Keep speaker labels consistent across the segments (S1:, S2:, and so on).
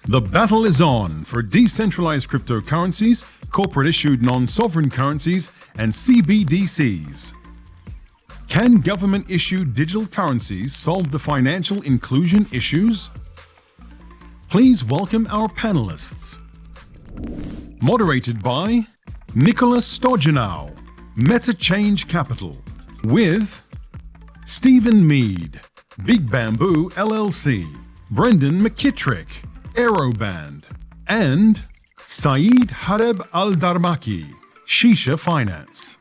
S1: The battle is on for decentralized cryptocurrencies, corporate-issued non-sovereign currencies, and CBDCs. Can government-issued digital currencies solve the financial inclusion issues? Please welcome our panelists. Moderated by Nicholas Stojanov, MetaChange Capital, with Stephen Meade, Big Bamboo LLC, Brendan McKittrick, Aeroband, and Saeed Hareb Al-Darmaki, Shisha Finance.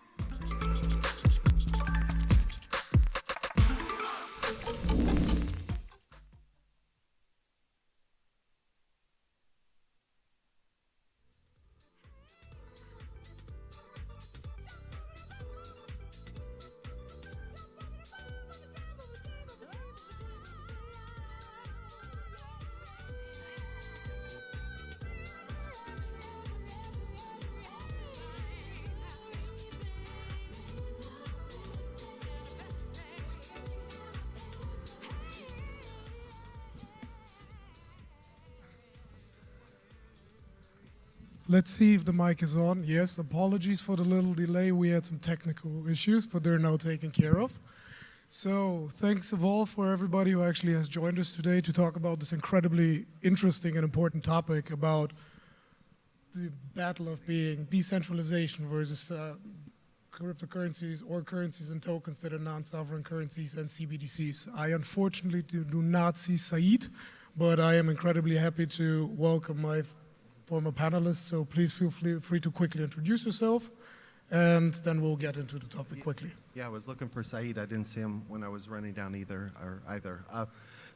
S2: Let's see if the mic is on. Yes, apologies for the little delay. We had some technical issues, but they're now taken care of. So thanks of all for everybody who actually has joined us today to talk about this incredibly interesting and important topic about the battle of being decentralization versus cryptocurrencies or currencies and tokens that are non-sovereign currencies and CBDCs. I unfortunately do not see Saeed, but I am incredibly happy to welcome my former panelists, so please feel free to quickly introduce yourself, and then we'll get into the topic quickly.
S3: Yeah, I was looking for Saeed. I didn't see him when I was running down either.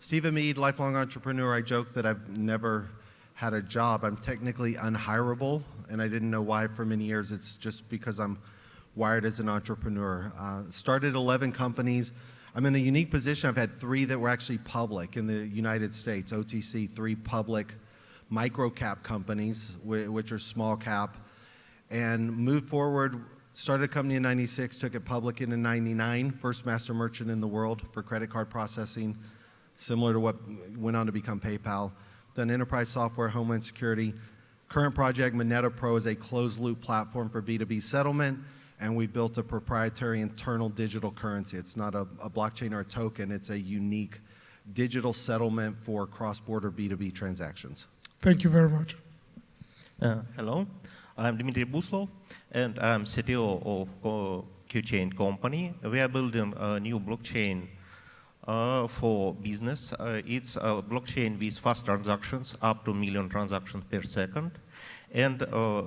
S3: Stephen Meade, lifelong entrepreneur. I joke that I've never had a job. I'm technically unhireable, and I didn't know why for many years. It's just because I'm wired as an entrepreneur. Started 11 companies. I'm in a unique position. I've had 3 that were actually public in the United States, OTC, 3 public micro-cap companies, which are small cap, and moved forward, started a company in 96, took it public in 99, first master merchant in the world for credit card processing, similar to what went on to become PayPal. Done enterprise software, Homeland Security. Current project, Moneta Pro, is a closed-loop platform for B2B settlement, and we built a proprietary internal digital currency. It's not a blockchain or a token, it's a unique digital settlement for cross-border B2B transactions.
S2: Thank you very much.
S4: Hello, I'm Dmitry Buslov, and I'm CTO of QChain company. We are building a new blockchain for business. It's a blockchain with fast transactions, up to 1 million transactions per second. And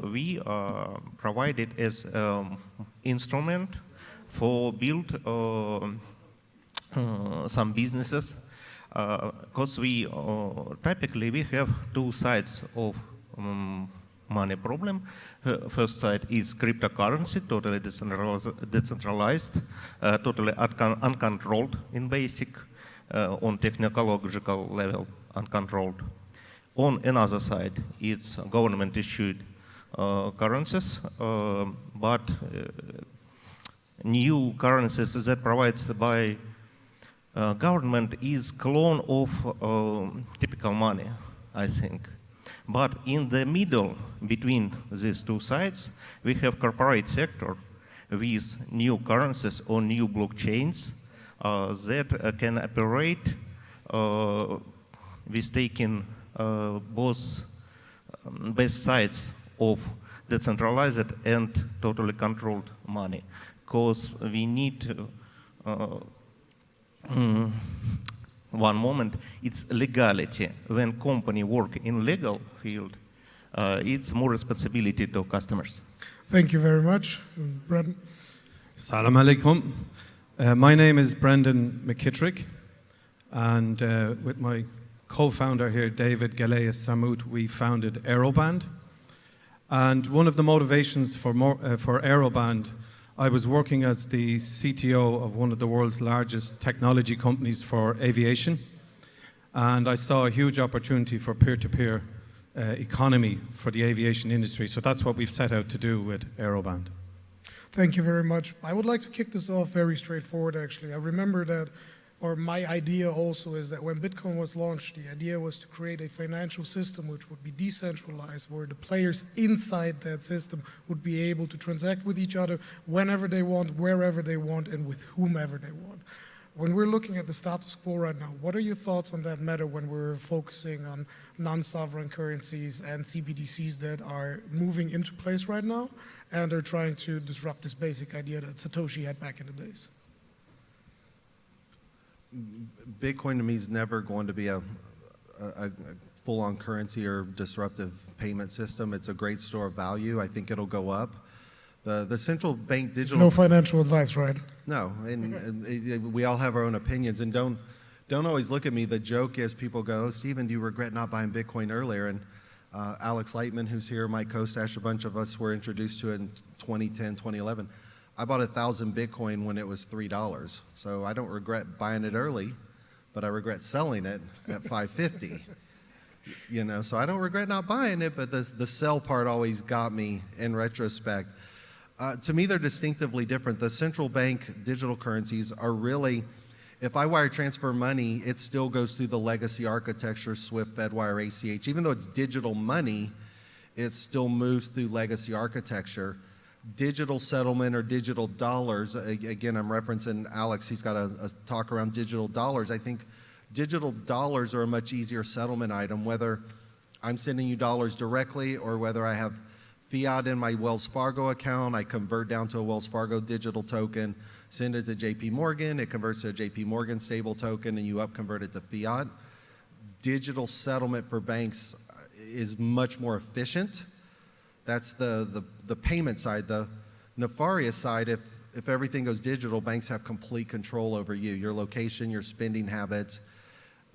S4: we provide it as instrument for build some businesses. Because we typically we have 2 sides of money problem. First side is cryptocurrency, totally decentralized, totally uncontrolled in basic, on technological level, uncontrolled. On another side, it's government issued currencies, but new currencies that provides by government is clone of typical money, I think. But in the middle between these 2 sides, we have corporate sector with new currencies or new blockchains that can operate with taking both sides of decentralized and totally controlled money. Because we need one moment, it's legality. When company work in legal field, it's more responsibility to customers.
S2: Thank you very much. Brendan.
S5: Salam alaikum. My name is Brendan McKittrick, and with my co-founder here, David Galeas Samut, we founded Aeroband. And one of the motivations for Aeroband, I was working as the CTO of one of the world's largest technology companies for aviation, and I saw a huge opportunity for peer-to-peer economy for the aviation industry. So that's what we've set out to do with Aeroband.
S2: Thank you very much. I would like to kick this off very straightforward, actually. I remember that or my idea also is that when Bitcoin was launched, the idea was to create a financial system which would be decentralized, where the players inside that system would be able to transact with each other whenever they want, wherever they want, and with whomever they want. When we're looking at the status quo right now, what are your thoughts on that matter when we're focusing on non-sovereign currencies and CBDCs that are moving into place right now and are trying to disrupt this basic idea that Satoshi had back in the days?
S3: Bitcoin to me is never going to be a full-on currency or disruptive payment system. It's a great store of value. I think it'll go up. The central bank digital...
S2: No financial advice, right?
S3: No, and we all have our own opinions, and don't always look at me. The joke is people go, "Oh, Stephen, do you regret not buying Bitcoin earlier?" And Alex Lightman, who's here, Mike Kostash, a bunch of us were introduced to it in 2010, 2011. I bought 1,000 Bitcoin when it was $3, so I don't regret buying it early, but I regret selling it at $5.50. You know, so I don't regret not buying it, but the sell part always got me in retrospect. To me, they're distinctively different. The central bank digital currencies are really, if I wire transfer money, it still goes through the legacy architecture, SWIFT, FedWire, ACH. Even though it's digital money, it still moves through legacy architecture. Digital settlement or digital dollars, again, I'm referencing Alex, he's got a talk around digital dollars. I think digital dollars are a much easier settlement item, whether I'm sending you dollars directly or whether I have fiat in my Wells Fargo account, I convert down to a Wells Fargo digital token, send it to JP Morgan, it converts to a JP Morgan stable token, and you convert it to fiat. Digital settlement for banks is much more efficient. That's the payment side. The nefarious side, if everything goes digital, banks have complete control over you, your location, your spending habits.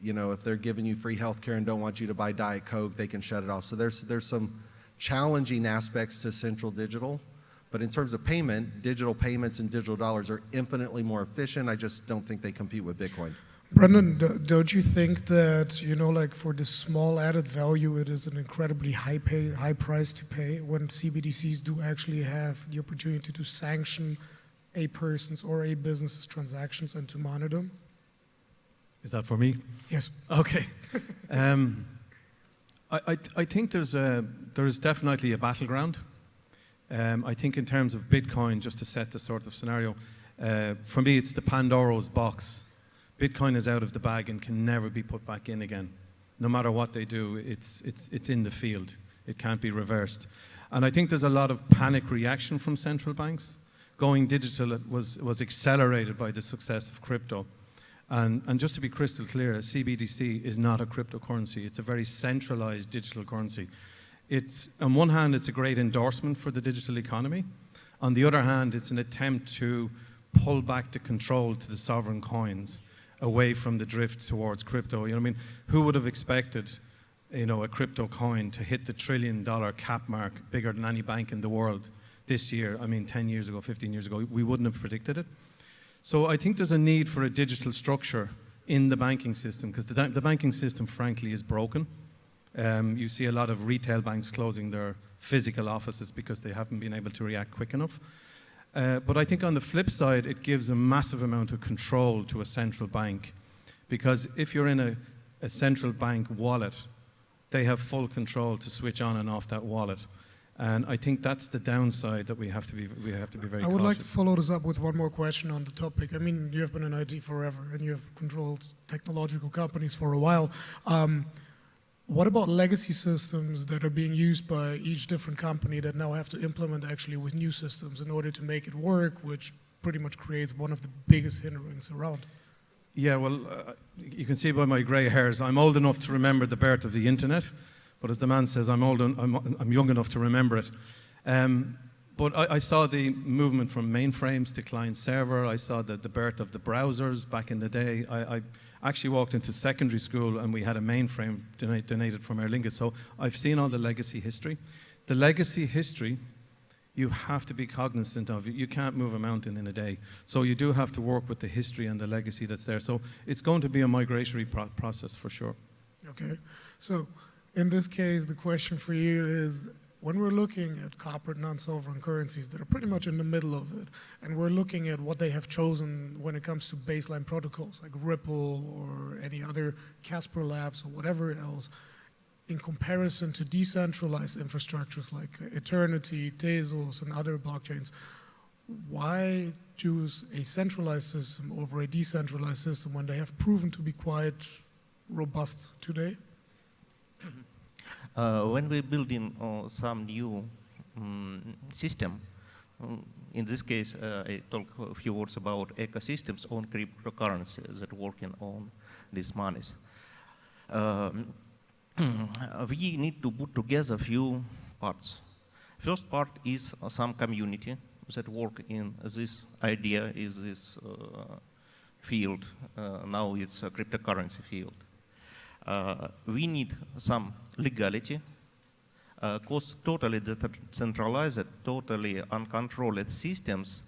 S3: You know, if they're giving you free healthcare and don't want you to buy Diet Coke, they can shut it off. So there's some challenging aspects to central digital, but in terms of payment, digital payments and digital dollars are infinitely more efficient. I just don't think they compete with Bitcoin.
S2: Brendan, don't you think that, you know, like for the small added value, it is an incredibly high price to pay when CBDCs do actually have the opportunity to sanction a person's or a business's transactions and to monitor them?
S5: Is that for me?
S2: Yes.
S5: Okay. I think there's definitely a battleground. I think in terms of Bitcoin, just to set the sort of scenario, for me it's the Pandora's box. Bitcoin is out of the bag and can never be put back in again. No matter what they do, it's in the field. It can't be reversed. And I think there's a lot of panic reaction from central banks. Going digital was accelerated by the success of crypto. And just to be crystal clear, a CBDC is not a cryptocurrency. It's a very centralized digital currency. It's, on one hand, it's a great endorsement for the digital economy. On the other hand, it's an attempt to pull back the control to the sovereign coins away from the drift towards crypto. You know what I mean? Who would have expected, you know, a crypto coin to hit the $1 trillion cap mark, bigger than any bank in the world this year? I mean, 10 years ago, 15 years ago, we wouldn't have predicted it. So I think there's a need for a digital structure in the banking system, because the banking system, frankly, is broken. You see a lot of retail banks closing their physical offices because they haven't been able to react quick enough. But I think on the flip side, it gives a massive amount of control to a central bank, because if you're in a central bank wallet, they have full control to switch on and off that wallet. And I think that's the downside that we have to be very cautious.
S2: I would like to follow this up with one more question on the topic. I mean, you have been in IT forever, and you have controlled technological companies for a while. What about legacy systems that are being used by each different company that now have to implement actually with new systems in order to make it work, which pretty much creates one of the biggest hindrances around?
S5: Yeah, well, you can see by my grey hairs, I'm old enough to remember the birth of the internet. But as the man says, I'm young enough to remember it. But I saw the movement from mainframes to client server. I saw the birth of the browsers back in the day. I actually walked into secondary school and we had a mainframe donated from Aer Lingus. So I've seen all the legacy history. The legacy history, you have to be cognizant of. You can't move a mountain in a day. So you do have to work with the history and the legacy that's there. So it's going to be a migratory process for sure.
S2: Okay. So in this case, the question for you is, when we're looking at corporate non-sovereign currencies that are pretty much in the middle of it, and we're looking at what they have chosen when it comes to baseline protocols like Ripple or any other Casper Labs or whatever else, in comparison to decentralized infrastructures like Eternity, Tezos, and other blockchains, why choose a centralized system over a decentralized system when they have proven to be quite robust today?
S4: When we build in some new system, in this case, I talk a few words about ecosystems on cryptocurrencies that working on these monies. We need to put together a few parts. First part is some community that work in this idea, is this field. Now it's a cryptocurrency field. We need some legality, because totally decentralized, totally uncontrolled systems,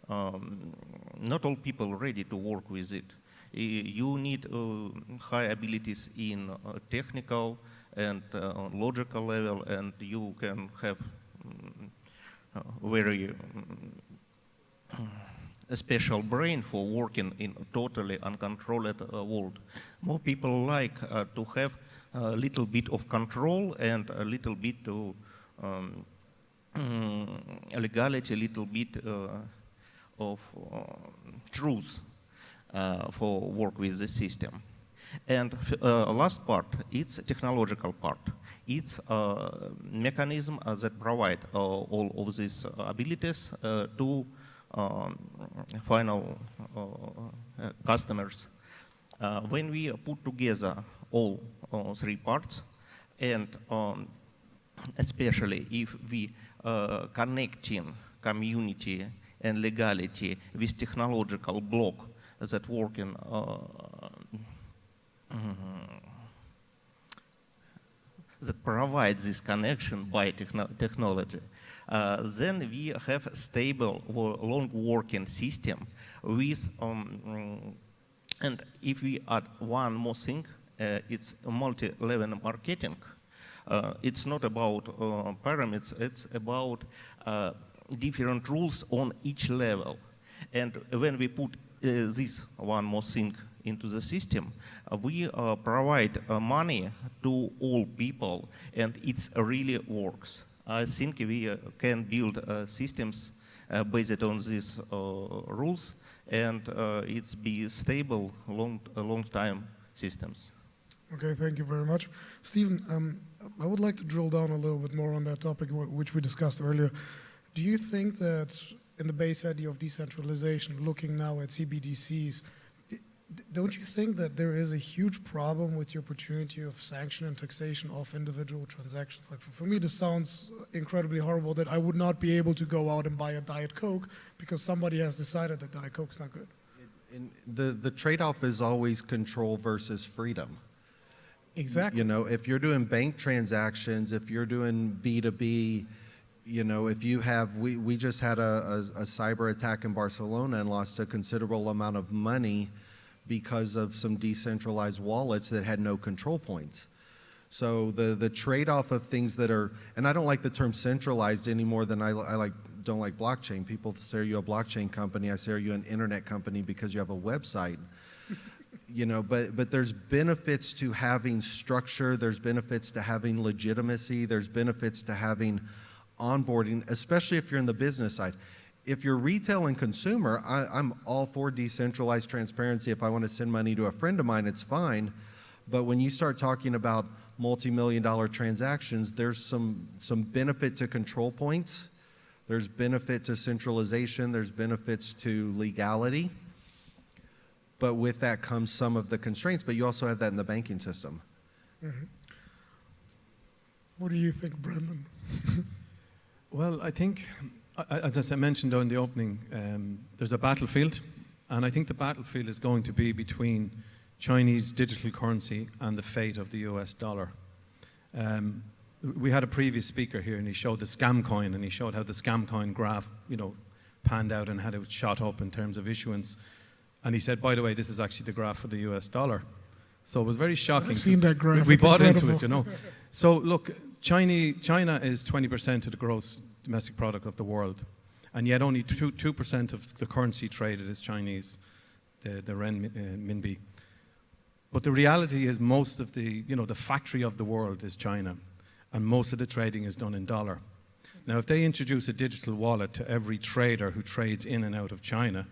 S4: not all people ready to work with it. You need high abilities in technical and logical level, and you can have very a special brain for working in a totally uncontrolled world. More people like to have a little bit of control and a little bit of legality, a little bit of truth for work with the system. And last part, it's a technological part. It's a mechanism that provide all of these abilities to final customers. When we put together all three parts, and especially if we connecting community and legality with technological block that working that provides this connection by technology, then we have a stable, long working system with, and if we add one more thing, it's a multi-level marketing. It's not about pyramids, it's about different rules on each level. And when we put this one more thing into the system, we provide money to all people, and it really works. I think we can build systems based on these rules, and it's be stable, long time systems.
S2: Okay, thank you very much. Stephen, I would like to drill down a little bit more on that topic which we discussed earlier. Do you think that in the base idea of decentralization, looking now at CBDCs, don't you think that there is a huge problem with the opportunity of sanction and taxation of individual transactions? Like for me, this sounds incredibly horrible that I would not be able to go out and buy a Diet Coke because somebody has decided that Diet Coke's not good.
S3: The trade-off is always control versus freedom.
S2: Exactly.
S3: You know, if you're doing bank transactions, if you're doing B2B, you know, if you have, we just had a cyber attack in Barcelona and lost a considerable amount of money because of some decentralized wallets that had no control points. So the trade-off of things that are, and I don't like the term centralized any more than I don't like blockchain. People say, are you a blockchain company? I say, are you an internet company because you have a website? You know, but there's benefits to having structure, there's benefits to having legitimacy, there's benefits to having onboarding, especially if you're in the business side. If you're retail and consumer, I'm all for decentralized transparency. If I want to send money to a friend of mine, it's fine. But when you start talking about multi-million-dollar transactions, there's some benefit to control points. There's benefit to centralization. There's benefits to legality. But with that comes some of the constraints. But you also have that in the banking system.
S2: Mm-hmm. What do you think, Brendan?
S5: Well, I think, as I mentioned in the opening, there's a battlefield, and I think the battlefield is going to be between Chinese digital currency and the fate of the US dollar. We had a previous speaker here, and he showed the scam coin, and he showed how the scam coin graph, you know, panned out and how it shot up in terms of issuance. And he said, by the way, this is actually the graph for the US dollar. So it was very shocking.
S2: I've seen that graph.
S5: We
S2: It's
S5: bought
S2: incredible.
S5: into it, you know. So look, China is 20% of the gross domestic product of the world, and yet only 2% of the currency traded is Chinese, the renminbi. But the reality is most of the factory of the world is China, and most of the trading is done in dollar. Now, if they introduce a digital wallet to every trader who trades in and out of China,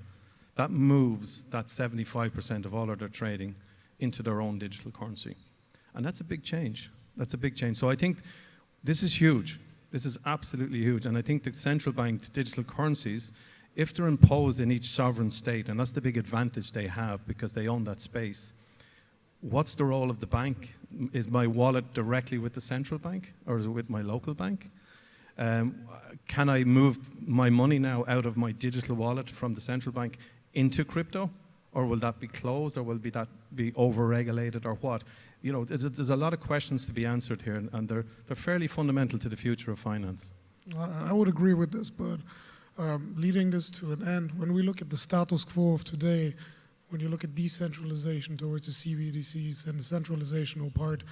S5: that moves that 75% of all of their trading into their own digital currency. And that's a big change. That's a big change. So I think this is huge. This is absolutely huge. And I think the central bank digital currencies, if they're imposed in each sovereign state, and that's the big advantage they have because they own that space, what's the role of the bank? Is my wallet directly with the central bank, or is it with my local bank? Can I move my money now out of my digital wallet from the central bank into crypto? Or will that be closed, or will that be over-regulated, or what? There's a lot of questions to be answered here, and they're fairly fundamental to the future of finance.
S2: I would agree with this, but leading this to an end, when we look at the status quo of today, when you look at decentralization towards the CBDCs and the centralizational part,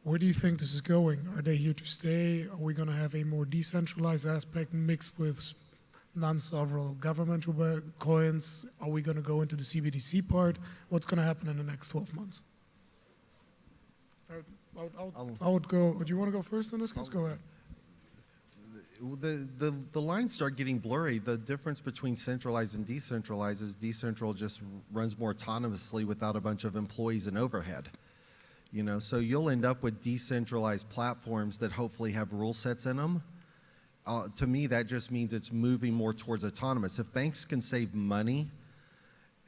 S2: where do you think this is going? Are they here to stay? Are we going to have a more decentralized aspect mixed with non-sovereign governmental coins? Are we going to go into the CBDC part? What's going to happen in the next 12 months? I would go. Do you want to go first in this case? Go ahead.
S3: The lines start getting blurry. The difference between centralized and decentralized is decentral just runs more autonomously without a bunch of employees and overhead. So you'll end up with decentralized platforms that hopefully have rule sets in them. To me, that just means it's moving more towards autonomous. If banks can save money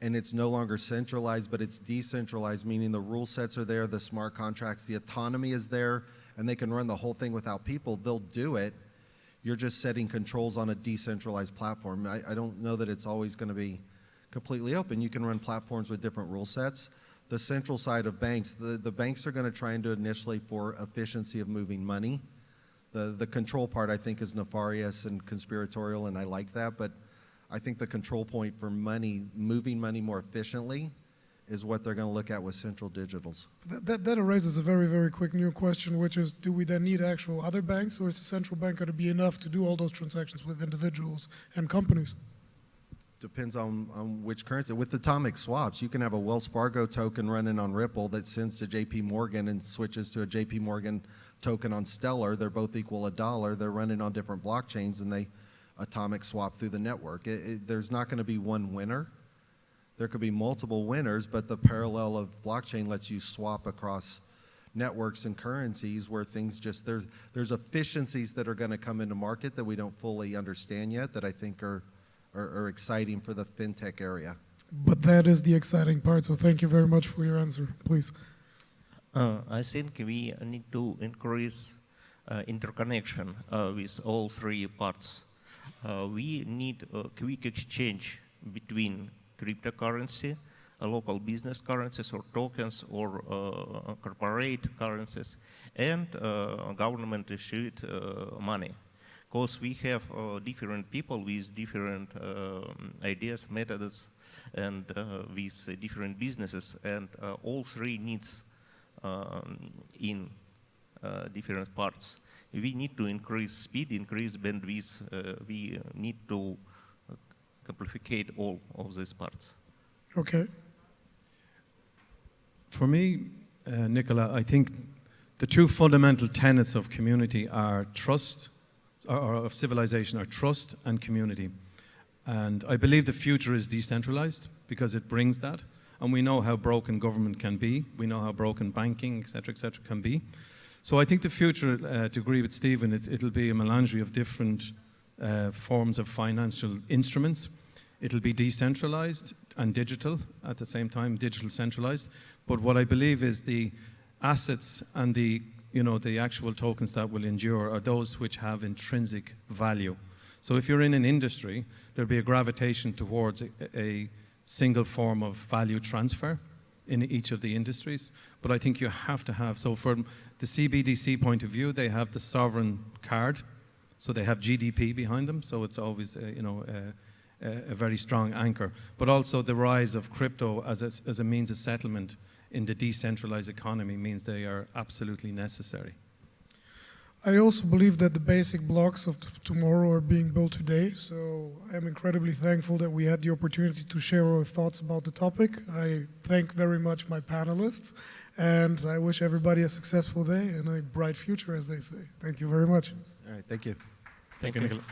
S3: and it's no longer centralized, but it's decentralized, meaning the rule sets are there, the smart contracts, the autonomy is there, and they can run the whole thing without people, they'll do it. You're just setting controls on a decentralized platform. I don't know that it's always going to be completely open. You can run platforms with different rule sets. The central side of banks, the banks are going to try and do it initially for efficiency of moving money. The control part, I think, is nefarious and conspiratorial, and I like that, but I think the control point for money, moving money more efficiently, is what they're going to look at with central digitals.
S2: That raises a very, very quick new question, which is, do we then need actual other banks, or is the central bank going to be enough to do all those transactions with individuals and companies?
S3: Depends on which currency. With atomic swaps, you can have a Wells Fargo token running on Ripple that sends to JP Morgan and switches to a JP Morgan token on Stellar. They're both equal $1. They're running on different blockchains, and they atomic swap through the network. There's not going to be one winner. There could be multiple winners, but the parallel of blockchain lets you swap across networks and currencies where things just, there's efficiencies that are going to come into market that we don't fully understand yet that I think are exciting for the fintech area.
S2: But that is the exciting part, so thank you very much for your answer, please.
S4: I think we need to increase interconnection with all three parts. We need a quick exchange between cryptocurrency, local business currencies or tokens or corporate currencies, and government-issued money. Because we have different people with different ideas, methods, and with different businesses, and all three needs in different parts. We need to increase speed, increase bandwidth. We need to simplify all of these parts.
S2: Okay.
S5: For me, Nicola, I think the two fundamental tenets of community are trust, or of civilization, are trust and community. And I believe the future is decentralized because it brings that. And we know how broken government can be. We know how broken banking, et cetera, can be. So I think the future, to agree with Stephen, it'll be a melange of different forms of financial instruments. It'll be decentralized and digital at the same time, digital centralized. But what I believe is the assets and the actual tokens that will endure are those which have intrinsic value. So if you're in an industry, there'll be a gravitation towards a single form of value transfer in each of the industries. But I think you have to have, so from the CBDC point of view, they have the sovereign card, so they have GDP behind them, so it's always a very strong anchor. But also the rise of crypto as a means of settlement in the decentralized economy means they are absolutely necessary.
S2: I also believe that the basic blocks of tomorrow are being built today, so I'm incredibly thankful that we had the opportunity to share our thoughts about the topic. I thank very much my panelists, and I wish everybody a successful day and a bright future, as they say. Thank you very much.
S3: All right, thank you.
S5: Thank you, Nicola.